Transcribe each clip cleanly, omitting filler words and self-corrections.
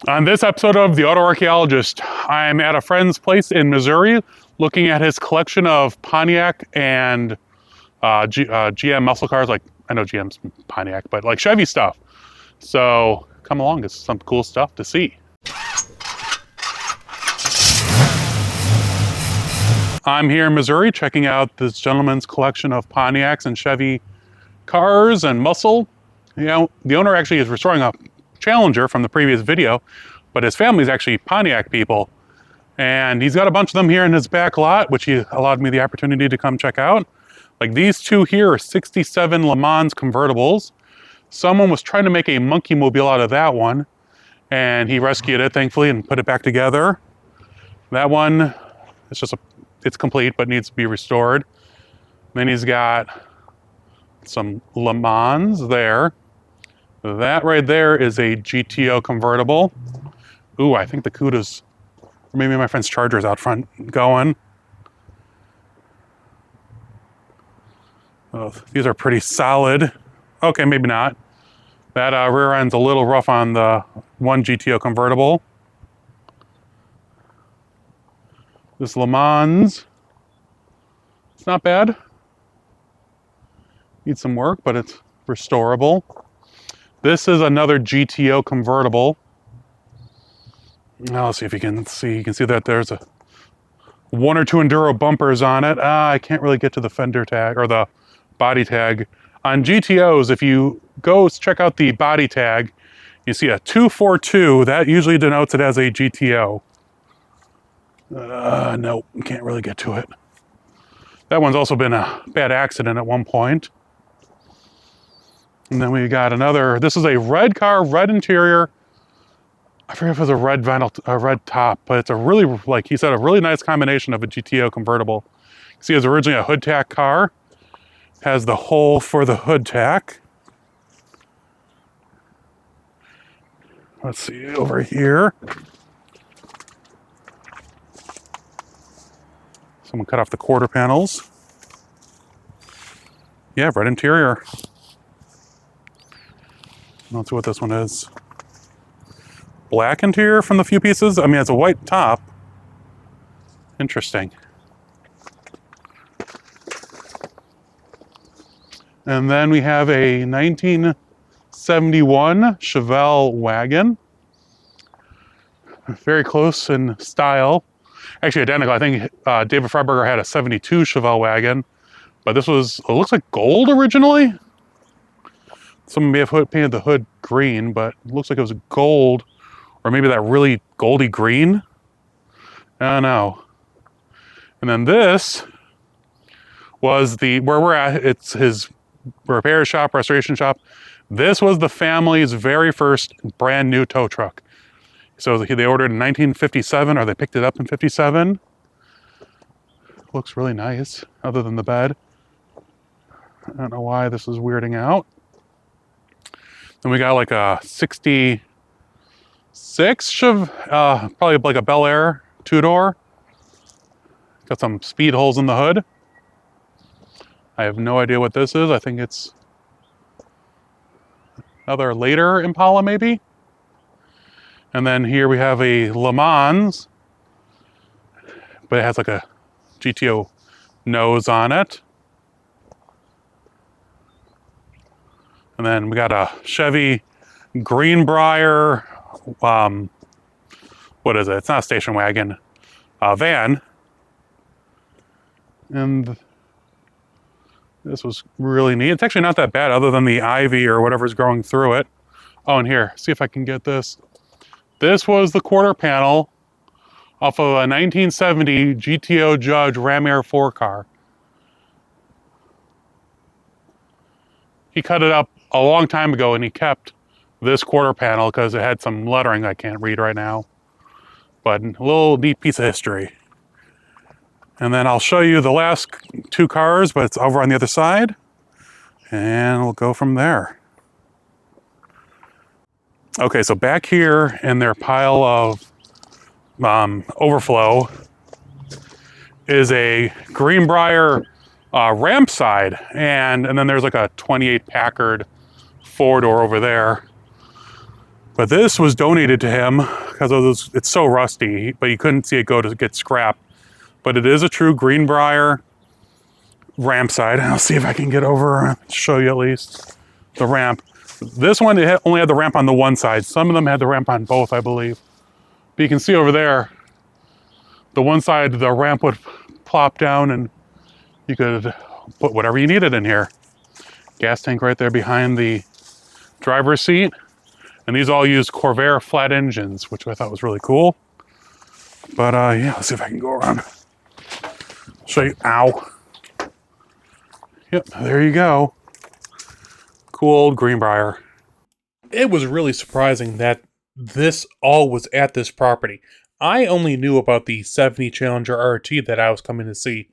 On this episode of The AutoArchaeologist, I'm at a friend's place in Missouri looking at his collection of Pontiac and GM muscle cars. Like, I know GM's Pontiac, but like Chevy stuff. So come along, it's some cool stuff to see. I'm here in Missouri checking out this gentleman's collection of Pontiacs and Chevy cars and muscle. You know, the owner actually is restoring a Challenger from the previous video, but his family's actually Pontiac people. And he's got a bunch of them here in his back lot, which he allowed me the opportunity to come check out. Like these two here are 67 Le Mans convertibles. Someone was trying to make a monkey mobile out of that one, and he rescued it, thankfully, and put it back together. That one, it's complete, but needs to be restored. Then he's got some Le Mans there. That right there is a GTO convertible. Ooh, I think the Cuda's, or maybe my friend's Charger's out front going. Oh, these are pretty solid. Okay, maybe not. That rear end's a little rough on the one GTO convertible. This Le Mans, it's not bad. Needs some work, but it's restorable. This is another GTO convertible. Now let's see if you can see. You can see that there's one or two Enduro bumpers on it. I can't really get to the fender tag or the body tag. On GTOs, if you go check out the body tag, you see a 242. That usually denotes it as a GTO. No, can't really get to it. That one's also been a bad accident at one point. And then we got another, this is a red car, red interior. I forget if it was a red vinyl, a red top, but it's a really, like he said, a really nice combination of a GTO convertible. You see, it was originally a hood tack car. Has the hole for the hood tack. Let's see, over here. Someone cut off the quarter panels. Yeah, red interior. Let's see what this one is. Black interior from the few pieces. I mean, it's a white top. Interesting. And then we have a 1971 Chevelle wagon. Very close in style. Actually identical. I think David Freiberger had a 72 Chevelle wagon, but this was, it looks like gold originally. Someone may have painted the hood green, but it looks like it was gold, or maybe that really goldy green. I don't know. And then this was where we're at. It's his repair shop, restoration shop. This was the family's very first brand new tow truck. So they ordered in 1957, or they picked it up in 57. Looks really nice, other than the bed. I don't know why this is weirding out. Then we got like a 66 probably like a Bel Air two-door. Got some speed holes in the hood. I have no idea what this is. I think it's another later Impala maybe. And then here we have a Le Mans, but it has like a GTO nose on it. And then we got a Chevy Greenbrier, what is it? It's not a station wagon, van. And this was really neat. It's actually not that bad other than the ivy or whatever's growing through it. Oh, and here, see if I can get this. This was the quarter panel off of a 1970 GTO Judge Ram Air 4 car. He cut it up a long time ago and he kept this quarter panel because it had some lettering I can't read right now. But a little neat piece of history. And then I'll show you the last two cars, but it's over on the other side. And we'll go from there. Okay, so back here in their pile of overflow is a Greenbrier ramp side, and then there's like a 28 Packard four-door over there. But this was donated to him because it's so rusty, but you couldn't see it go to get scrapped. But it is a true Greenbrier ramp side. I'll see if I can get over and show you at least the ramp. This one, it only had the ramp on the one side. Some of them had the ramp on both, I believe. But you can see over there, the one side, the ramp would plop down and you could put whatever you needed in here. Gas tank right there behind the driver's seat. And these all use Corvair flat engines, which I thought was really cool. But yeah, let's see if I can go around. Show you, ow. Yep, there you go. Cool old Greenbrier. It was really surprising that this all was at this property. I only knew about the 70 Challenger RT that I was coming to see.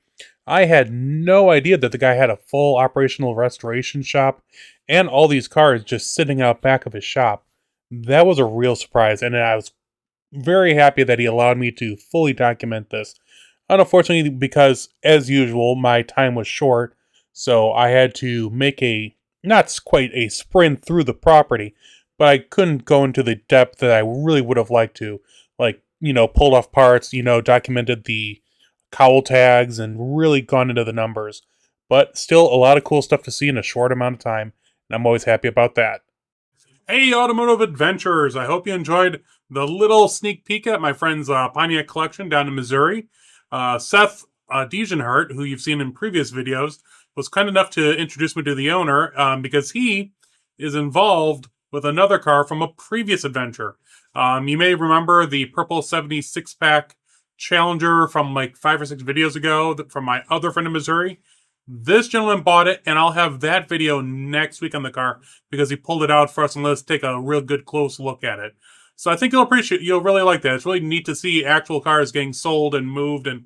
I had no idea that the guy had a full operational restoration shop and all these cars just sitting out back of his shop. That was a real surprise, and I was very happy that he allowed me to fully document this. Unfortunately, because, as usual, my time was short, so I had to make not quite a sprint through the property, but I couldn't go into the depth that I really would have liked to. Like, pulled off parts, documented the cowl tags, and really gone into the numbers. But still, a lot of cool stuff to see in a short amount of time, and I'm always happy about that. Hey, automotive adventurers! I hope you enjoyed the little sneak peek at my friend's Pontiac collection down in Missouri. Seth Degenhart, who you've seen in previous videos, was kind enough to introduce me to the owner because he is involved with another car from a previous adventure. You may remember the purple 76-pack Challenger from like 5 or 6 videos ago from my other friend in Missouri. This gentleman bought it, and I'll have that video next week on the car because he pulled it out for us and let us take a real good close look at it. So I think you'll really like that. It's really neat to see actual cars getting sold and moved, and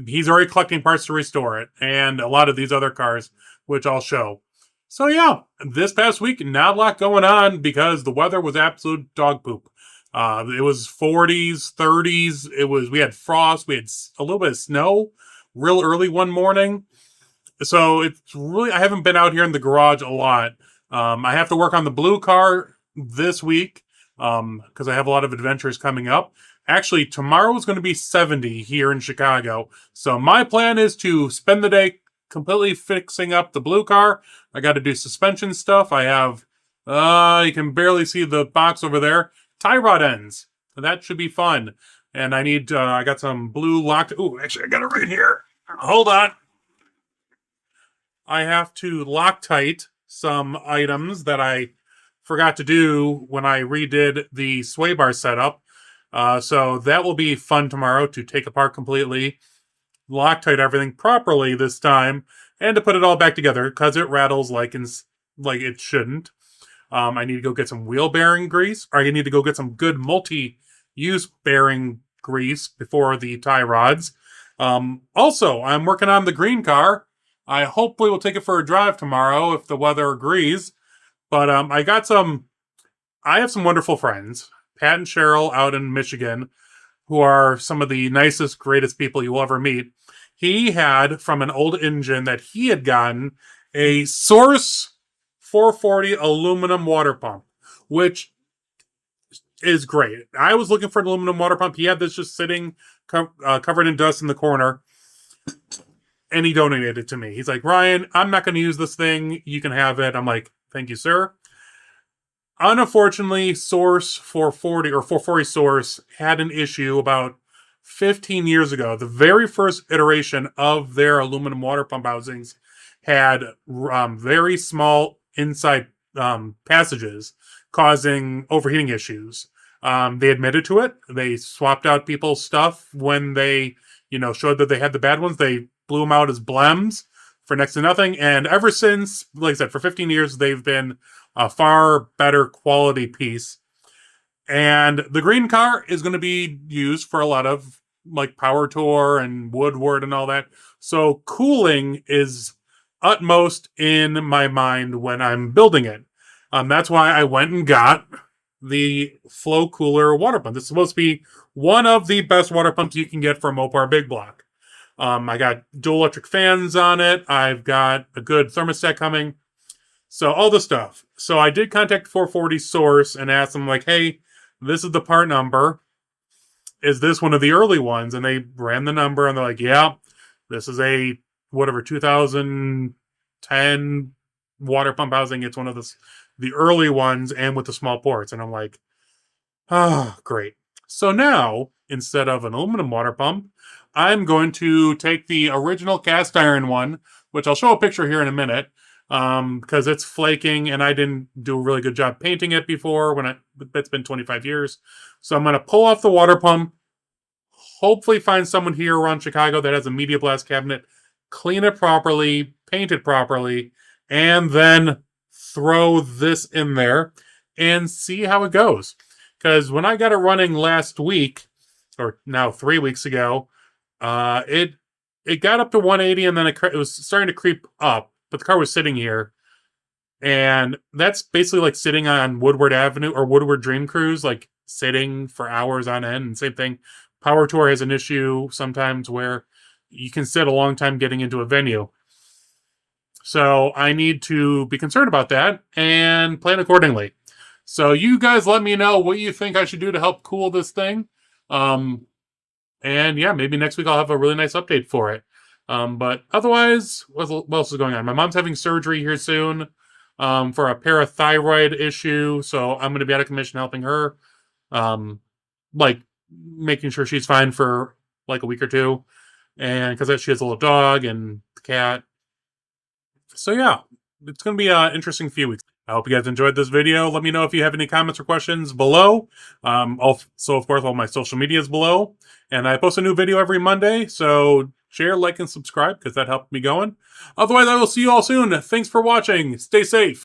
he's already collecting parts to restore it, and a lot of these other cars, which I'll show. So yeah, this past week, not a lot going on because the weather was absolute dog poop. It was 40s, 30s. We had frost. We had a little bit of snow real early one morning. So I haven't been out here in the garage a lot. I have to work on the blue car this week because I have a lot of adventures coming up. Actually, tomorrow is going to be 70 here in Chicago. So my plan is to spend the day completely fixing up the blue car. I got to do suspension stuff. I have, you can barely see the box over there, tie rod ends. So that should be fun. And I got some blue locked. Ooh, actually, I got it right here. Hold on. I have to Loctite some items that I forgot to do when I redid the sway bar setup. So that will be fun tomorrow to take apart completely, Loctite everything properly this time, and to put it all back together because it rattles like it shouldn't. I need to go get some wheel bearing grease, or I need to go get some good multi-use bearing grease before the tie rods. Also, I'm working on the green car. I hopefully will take it for a drive tomorrow if the weather agrees. But I have some wonderful friends, Pat and Cheryl out in Michigan, who are some of the nicest, greatest people you will ever meet. He had, from an old engine that he had gotten, a Source 440 aluminum water pump, which is great. I was looking for an aluminum water pump. He had this just sitting covered in dust in the corner. And he donated it to me. He's like, Ryan, I'm not going to use this thing. You can have it. I'm like, thank you, sir. Unfortunately, Source 440 or 440 Source had an issue about 15 years ago. The very first iteration of their aluminum water pump housings had very small inside passages causing overheating issues. They admitted to it. They swapped out people's stuff when they, showed that they had the bad ones. They blew them out as blems for next to nothing. And ever since, like I said, for 15 years, they've been a far better quality piece. And the green car is going to be used for a lot of like Power Tour and Woodward and all that. So cooling is utmost in my mind when I'm building it. That's why I went and got the Flow Cooler water pump. This is supposed to be one of the best water pumps you can get from Mopar Big Block. I got dual electric fans on it. I've got a good thermostat coming. So all the stuff. So I did contact 440 Source and asked them like, hey, this is the part number. Is this one of the early ones? And they ran the number and they're like, yeah, this is a whatever 2010 water pump housing. It's one of the early ones and with the small ports. And I'm like, ah, great. So now, instead of an aluminum water pump, I'm going to take the original cast iron one, which I'll show a picture here in a minute, because it's flaking and I didn't do a really good job painting it before. It's been 25 years. So I'm going to pull off the water pump, hopefully find someone here around Chicago that has a media blast cabinet, clean it properly, paint it properly, and then throw this in there and see how it goes. Because when I got it running last week, or now 3 weeks ago, it got up to 180 and then it was starting to creep up, but the car was sitting here. And that's basically like sitting on Woodward Avenue or Woodward Dream Cruise, like sitting for hours on end. And same thing, Power Tour has an issue sometimes where you can sit a long time getting into a venue. So I need to be concerned about that and plan accordingly. So you guys let me know what you think I should do to help cool this thing. And yeah, maybe next week I'll have a really nice update for it. But otherwise, what else is going on? My mom's having surgery here soon for a parathyroid issue. So I'm going to be out of commission helping her. Like making sure she's fine for like a week or two. And because she has a little dog and cat. So yeah, it's going to be an interesting few weeks. I hope you guys enjoyed this video. Let me know if you have any comments or questions below. Also, of course, all my social media is below. And I post a new video every Monday, so share, like, and subscribe because that helped me going. Otherwise, I will see you all soon. Thanks for watching. Stay safe.